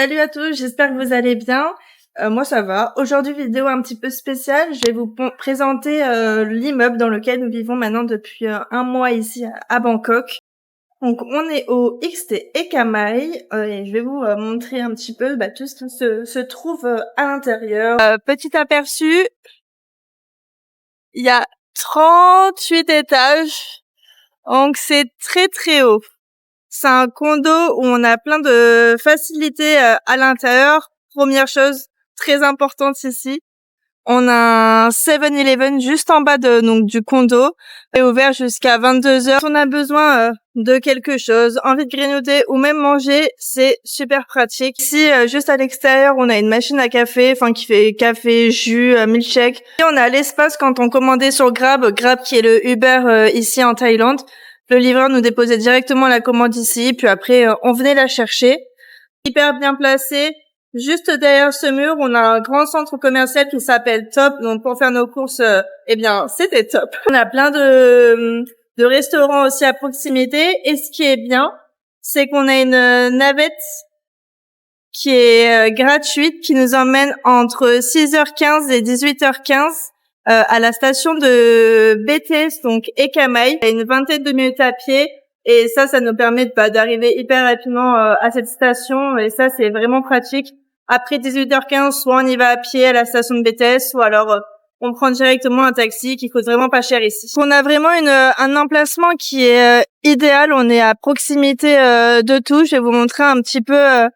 Salut à tous, j'espère que vous allez bien. Moi ça va. Aujourd'hui vidéo un petit peu spéciale, je vais vous présenter l'immeuble dans lequel nous vivons maintenant depuis un mois ici à Bangkok. Donc on est au XT Ekamai et je vais vous montrer un petit peu tout ce qui se trouve à l'intérieur. Petit aperçu, il y a 38 étages, donc c'est très très haut. C'est un condo où on a plein de facilités à l'intérieur. Première chose très importante ici, on a un 7-Eleven juste en bas du condo, est ouvert jusqu'à 22h. Si on a besoin de quelque chose, envie de grignoter ou même manger, c'est super pratique. Ici, juste à l'extérieur, on a une machine à café, qui fait café, jus, milkshake. Et on a l'espace quand on commandait sur Grab qui est le Uber ici en Thaïlande. Le livreur nous déposait directement la commande ici, puis après on venait la chercher. Hyper bien placé. Juste derrière ce mur, on a un grand centre commercial qui s'appelle Top. Donc pour faire nos courses, c'était top. On a plein de restaurants aussi à proximité. Et ce qui est bien, c'est qu'on a une navette qui est gratuite, qui nous emmène entre 6h15 et 18h15 à la station de BTS, donc Ekamai. Il y a une vingtaine de minutes à pied. Et ça nous permet d'arriver hyper rapidement à cette station. Et ça, c'est vraiment pratique. Après 18h15, soit on y va à pied à la station de BTS, ou alors on prend directement un taxi qui coûte vraiment pas cher ici. On a vraiment un emplacement qui est idéal. On est à proximité de tout. Je vais vous montrer un petit peu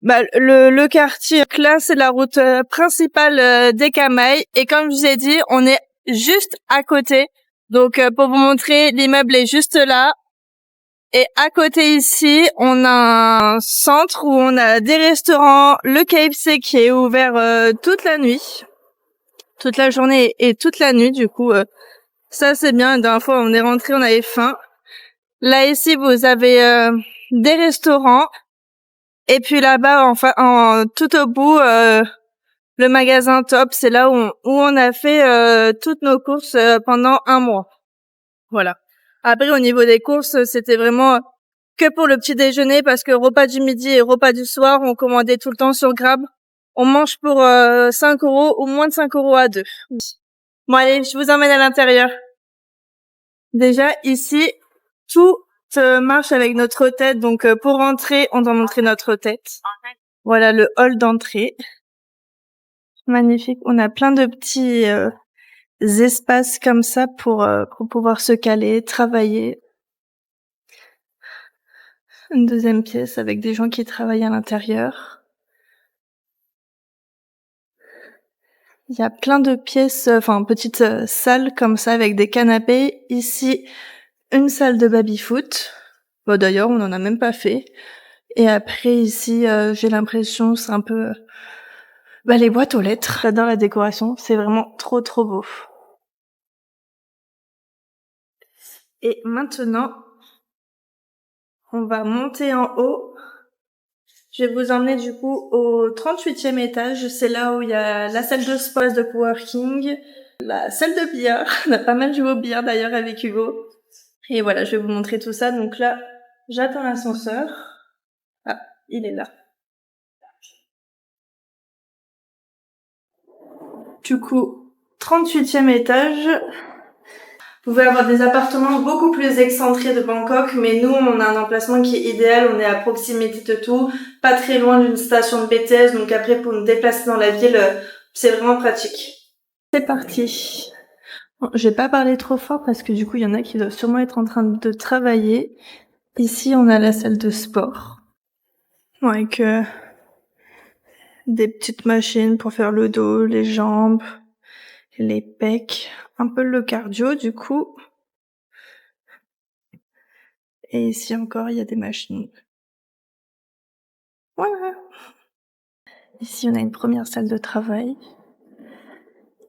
le quartier. Là, c'est la route principale d'Ekamai. Et comme je vous ai dit, on est juste à côté. Donc, pour vous montrer, l'immeuble est juste là. Et à côté ici, on a un centre où on a des restaurants, le KFC qui est ouvert toute la nuit, toute la journée et toute la nuit. Du coup, ça c'est bien. La dernière fois, on est rentré, on avait faim. Là ici, vous avez des restaurants. Et puis là-bas, tout au bout, le magasin Top, c'est là où on a fait toutes nos courses pendant un mois. Voilà. Après, au niveau des courses, c'était vraiment que pour le petit déjeuner, parce que repas du midi et repas du soir, on commandait tout le temps sur Grab. On mange pour 5 € ou moins de 5 € à deux. Bon allez, je vous emmène à l'intérieur. Déjà, ici, tout marche avec notre tête. Donc pour rentrer, on doit montrer notre tête. Voilà le hall d'entrée. Magnifique. On a plein de petits espaces comme ça pour pouvoir se caler, travailler. Une deuxième pièce avec des gens qui travaillent à l'intérieur. Il y a plein de pièces, petites salles comme ça avec des canapés. Ici, une salle de baby-foot. Bon, d'ailleurs, on n'en a même pas fait. Et après, ici, j'ai l'impression, c'est un peu les boîtes aux lettres. J'adore la décoration, c'est vraiment trop trop beau. Et maintenant, on va monter en haut. Je vais vous emmener du coup au 38e étage. C'est là où il y a la salle de sport, de coworking, la salle de billard. On a pas mal joué au billard d'ailleurs avec Hugo. Et voilà, je vais vous montrer tout ça. Donc là, j'attends l'ascenseur. Ah, il est là. Du coup, 38e étage. Vous pouvez avoir des appartements beaucoup plus excentrés de Bangkok, mais nous, on a un emplacement qui est idéal. On est à proximité de tout, pas très loin d'une station de BTS. Donc après, pour nous déplacer dans la ville, c'est vraiment pratique. C'est parti. Bon, je vais pas parler trop fort parce que du coup, il y en a qui doivent sûrement être en train de travailler. Ici, on a la salle de sport. Avec des petites machines pour faire le dos, les jambes, les pecs, un peu le cardio du coup. Et ici encore, il y a des machines. Voilà. Ici, on a une première salle de travail.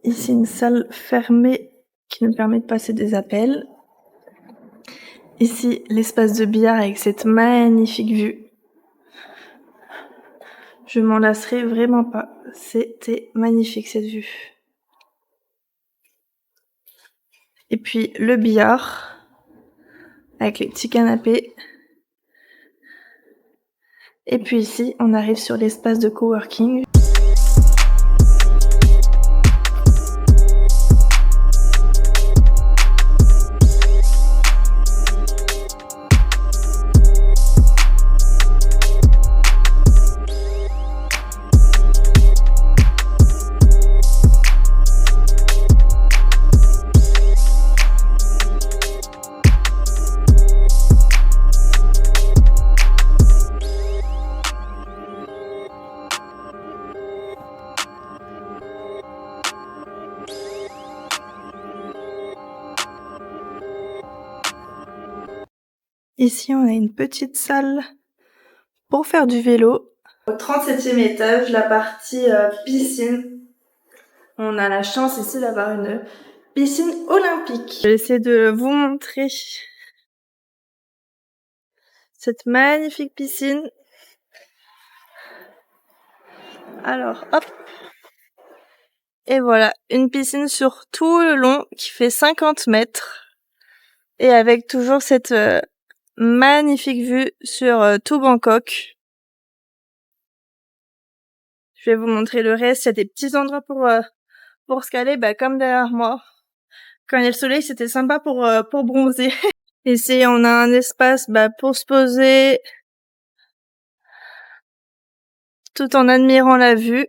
Ici, une salle fermée qui nous permet de passer des appels. Ici, l'espace de billard avec cette magnifique vue. Je m'en lasserai vraiment pas. C'était magnifique cette vue. Et puis le billard avec les petits canapés. Et puis ici, on arrive sur l'espace de coworking. Ici, on a une petite salle pour faire du vélo. Au 37e étage, la partie piscine. On a la chance ici d'avoir une piscine olympique. Je vais essayer de vous montrer cette magnifique piscine. Alors, hop. Et voilà, une piscine sur tout le long qui fait 50 mètres. Et avec toujours cette magnifique vue sur tout Bangkok. Je vais vous montrer le reste. Il y a des petits endroits pour se caler, comme derrière moi. Quand il y a le soleil, c'était sympa pour bronzer. Ici, on a un espace pour se poser tout en admirant la vue.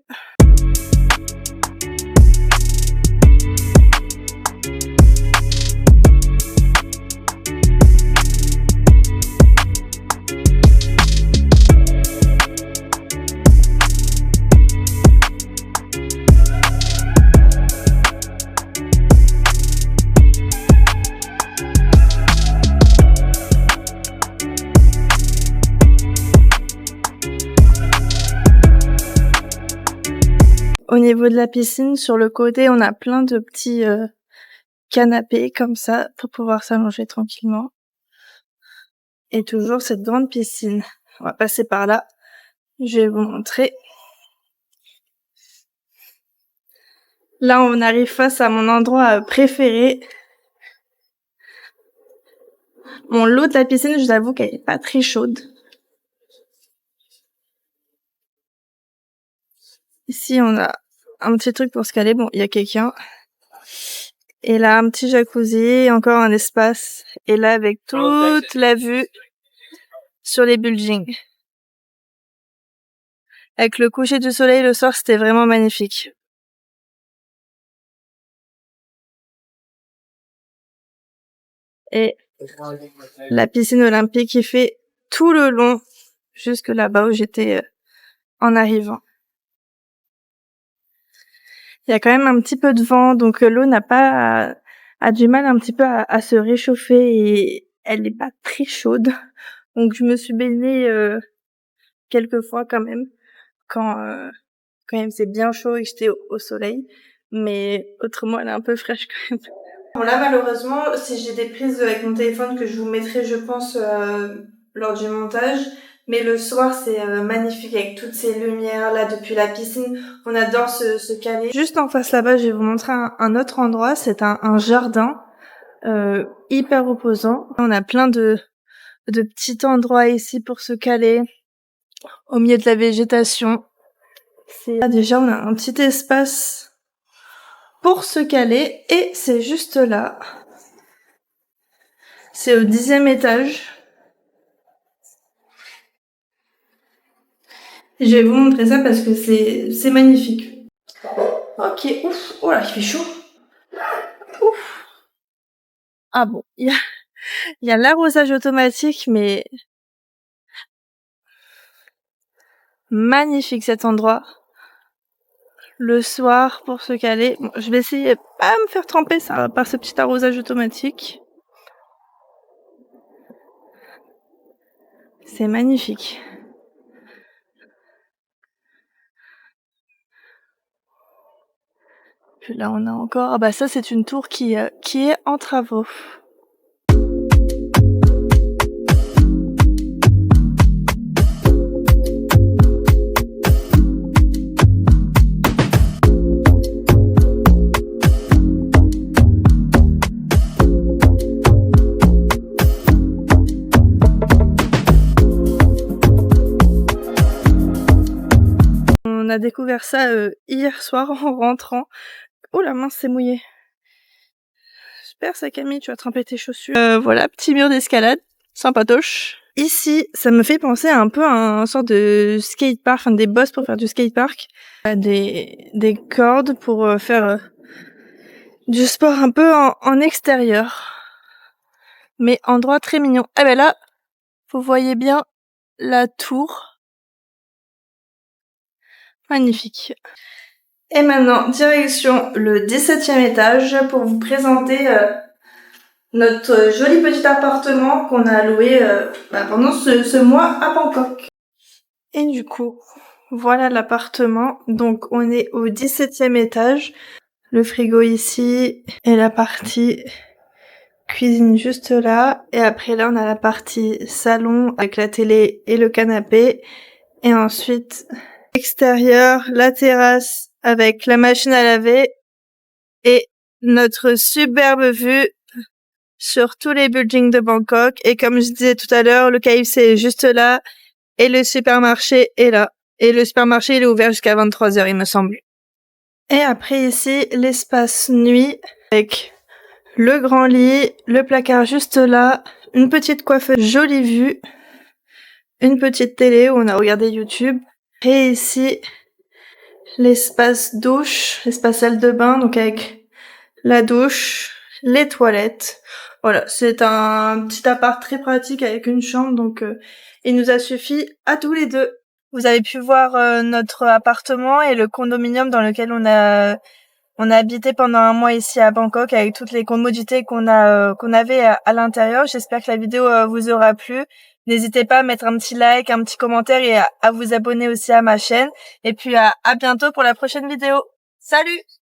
Au niveau de la piscine, sur le côté, on a plein de petits canapés comme ça pour pouvoir s'allonger tranquillement. Et toujours cette grande piscine. On va passer par là. Je vais vous montrer. Là, on arrive face à mon endroit préféré. Bon, l'eau de la piscine, je vous avoue qu'elle est pas très chaude. Ici, on a un petit truc pour se caler. Bon, il y a quelqu'un. Et là, un petit jacuzzi, encore un espace. Et là, avec toute la vue sur les buildings. Avec le coucher du soleil le soir, c'était vraiment magnifique. Et la piscine olympique qui fait tout le long, jusque là-bas où j'étais en arrivant. Il y a quand même un petit peu de vent, donc l'eau a du mal un petit peu à se réchauffer et elle n'est pas très chaude. Donc je me suis baignée quelques fois quand même, quand il faisait bien chaud et que j'étais au soleil. Mais autrement, elle est un peu fraîche quand même. Bon là malheureusement, si j'ai des prises avec mon téléphone que je vous mettrai je pense lors du montage, mais le soir c'est magnifique avec toutes ces lumières là depuis la piscine, on adore se caler. Juste en face là-bas, je vais vous montrer un autre endroit, c'est un jardin hyper reposant. On a plein de petits endroits ici pour se caler au milieu de la végétation. Là déjà on a un petit espace pour se caler et c'est juste là. C'est au 10e étage. Je vais vous montrer ça parce que c'est magnifique. Ok, ouf, oh là, il fait chaud. Ouf. Ah bon, il y a l'arrosage automatique, mais magnifique cet endroit. Le soir pour se caler. Bon, je vais essayer de pas me faire tremper ça par ce petit arrosage automatique. C'est magnifique. Puis là on a encore, ça c'est une tour qui est en travaux. On a découvert ça hier soir en rentrant. Oh la main c'est mouillé. Super ça Camille, tu as trempé tes chaussures. Voilà, petit mur d'escalade, sympatoche. Ici, ça me fait penser un peu à un sorte de skatepark, enfin des bosses pour faire du skatepark. Des cordes pour faire du sport un peu en extérieur. Mais endroit très mignon. Ah ben là, vous voyez bien la tour. Magnifique. Et maintenant, direction le 17e étage pour vous présenter notre joli petit appartement qu'on a loué pendant ce mois à Bangkok. Et du coup, voilà l'appartement. Donc on est au 17e étage. Le frigo ici et la partie cuisine juste là. Et après là, on a la partie salon avec la télé et le canapé. Et ensuite, extérieur, la terrasse avec la machine à laver et notre superbe vue sur tous les buildings de Bangkok. Et comme je disais tout à l'heure, le KFC est juste là et le supermarché est là. Et le supermarché, il est ouvert jusqu'à 23h, il me semble. Et après ici, l'espace nuit avec le grand lit, le placard juste là, une petite coiffeuse, jolie vue, une petite télé où on a regardé YouTube. Et ici, l'espace douche, l'espace salle de bain, donc avec la douche, les toilettes. Voilà, c'est un petit appart très pratique avec une chambre, donc il nous a suffi à tous les deux. Vous avez pu voir notre appartement et le condominium dans lequel on a habité pendant un mois ici à Bangkok avec toutes les commodités qu'on avait à l'intérieur. J'espère que la vidéo vous aura plu. N'hésitez pas à mettre un petit like, un petit commentaire et à vous abonner aussi à ma chaîne. Et puis à bientôt pour la prochaine vidéo. Salut!